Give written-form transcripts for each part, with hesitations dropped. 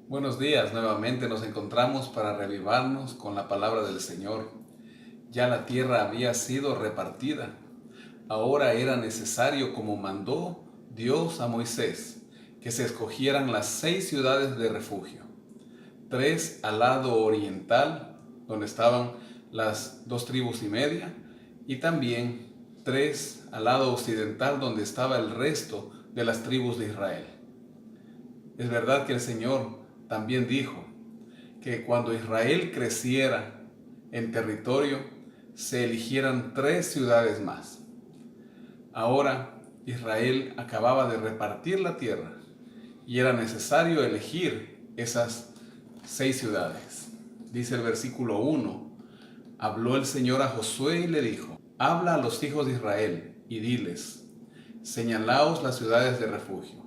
Buenos días, nuevamente nos encontramos para reavivarnos con la palabra del Señor. Ya la tierra había sido repartida. Ahora era necesario, como mandó Dios a Moisés, que se escogieran las 6 ciudades de refugio. 3 al lado oriental, donde estaban las 2,5 tribus, y también 3 al lado occidental, donde estaba el resto de las tribus de Israel. Es verdad que el Señor también dijo que cuando Israel creciera en territorio, se eligieran 3 ciudades más. Ahora Israel acababa de repartir la tierra y era necesario elegir esas 6 ciudades. Dice el versículo 1, habló el Señor a Josué y le dijo, habla a los hijos de Israel y diles, señalaos las ciudades de refugio,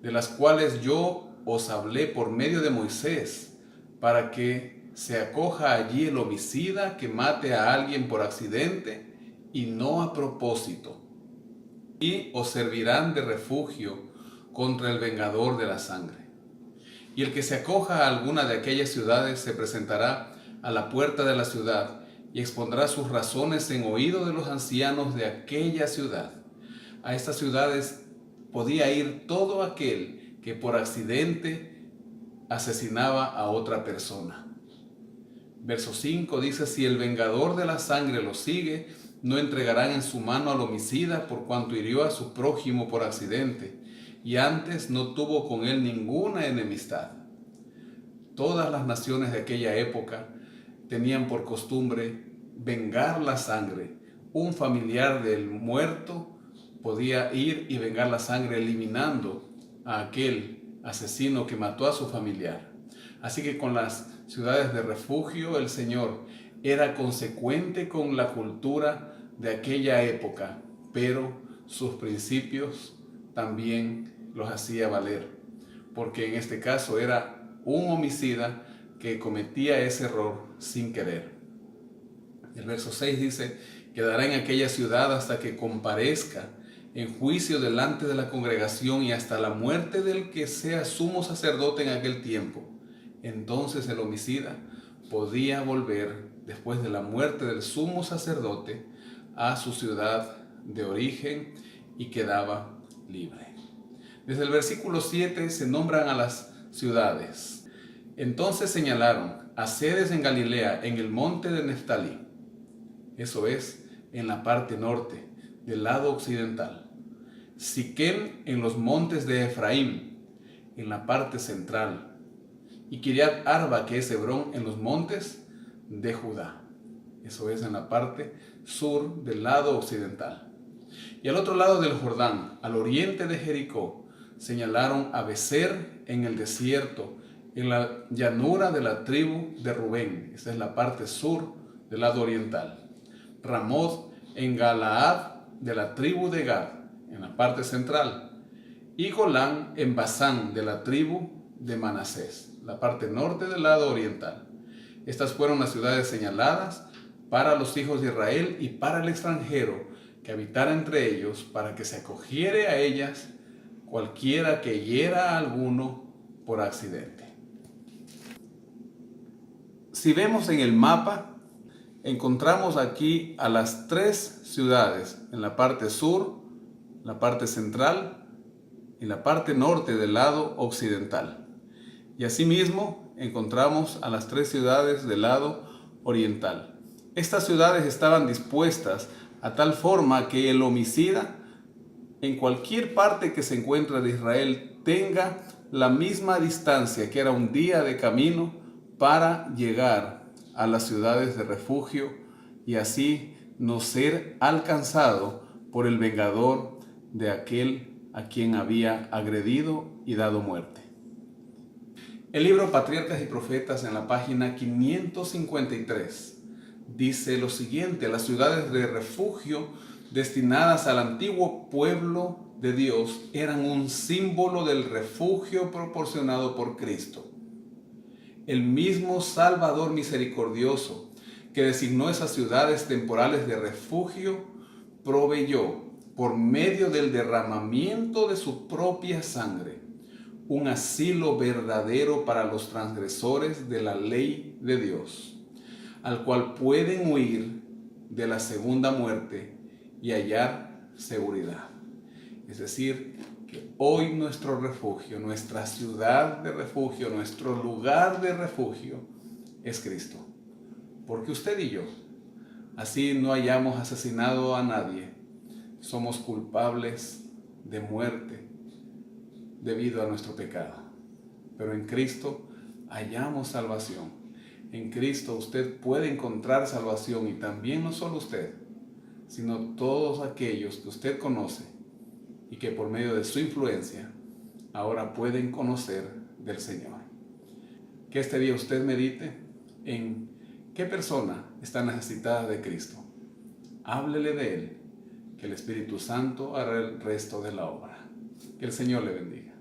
de las cuales yo os hablé por medio de Moisés, para que se acoja allí el homicida que mate a alguien por accidente y no a propósito, y os servirán de refugio contra el vengador de la sangre. Y el que se acoja a alguna de aquellas ciudades se presentará a la puerta de la ciudad y expondrá sus razones en oído de los ancianos de aquella ciudad. A estas ciudades podía ir todo aquel que por accidente asesinaba a otra persona. Verso 5 dice, si el vengador de la sangre lo sigue, no entregarán en su mano al homicida por cuanto hirió a su prójimo por accidente, y antes no tuvo con él ninguna enemistad. Todas las naciones de aquella época tenían por costumbre vengar la sangre. Un familiar del muerto podía ir y vengar la sangre eliminando a aquel asesino que mató a su familiar. Así que con las ciudades de refugio el Señor era consecuente con la cultura de aquella época, pero sus principios también los hacía valer, porque en este caso era un homicida que cometía ese error sin querer. El verso 6 dice, quedará en aquella ciudad hasta que comparezca en juicio delante de la congregación y hasta la muerte del que sea sumo sacerdote en aquel tiempo. Entonces el homicida podía volver, después de la muerte del sumo sacerdote, a su ciudad de origen y quedaba libre. Desde el versículo 7 se nombran a las ciudades. Entonces señalaron a sedes en Galilea, en el monte de Neftalí, eso es, en la parte norte, del lado occidental. Siquem en los montes de Efraín, en la parte central. Y Kiriat Arba, que es Hebrón, en los montes de Judá. Eso es, en la parte sur del lado occidental. Y al otro lado del Jordán, al oriente de Jericó, señalaron a Becer en el desierto, en la llanura de la tribu de Rubén. Esta es la parte sur del lado oriental. Ramoth en Galaad de la tribu de Gad, en la parte central. Y Golán en Basán de la tribu de Manasés, la parte norte del lado oriental. Estas fueron las ciudades señaladas para los hijos de Israel y para el extranjero que habitara entre ellos, para que se acogiere a ellas cualquiera que hiera a alguno por accidente. Si vemos en el mapa, encontramos aquí a las 3 ciudades en la parte sur, la parte central y la parte norte del lado occidental. Y asimismo encontramos a las 3 ciudades del lado oriental. Estas ciudades estaban dispuestas a tal forma que el homicida en cualquier parte que se encuentre de Israel tenga la misma distancia, que era un día de camino, para llegar a las ciudades de refugio y así no ser alcanzado por el vengador de aquel a quien había agredido y dado muerte. El libro Patriarcas y Profetas, en la página 553, dice lo siguiente: las ciudades de refugio destinadas al antiguo pueblo de Dios eran un símbolo del refugio proporcionado por Cristo. El mismo Salvador misericordioso que designó esas ciudades temporales de refugio proveyó, por medio del derramamiento de su propia sangre, un asilo verdadero para los transgresores de la ley de Dios, al cual pueden huir de la segunda muerte y hallar seguridad. Es decir, que hoy nuestro refugio, nuestra ciudad de refugio, nuestro lugar de refugio es Cristo. Porque usted y yo, así no hayamos asesinado a nadie, somos culpables de muerte debido a nuestro pecado. Pero en Cristo hallamos salvación. En Cristo usted puede encontrar salvación, y también no solo usted, sino todos aquellos que usted conoce y que por medio de su influencia ahora pueden conocer del Señor. Que este día usted medite en qué persona está necesitada de Cristo. Háblele de Él, que el Espíritu Santo hará el resto de la obra. Que el Señor le bendiga.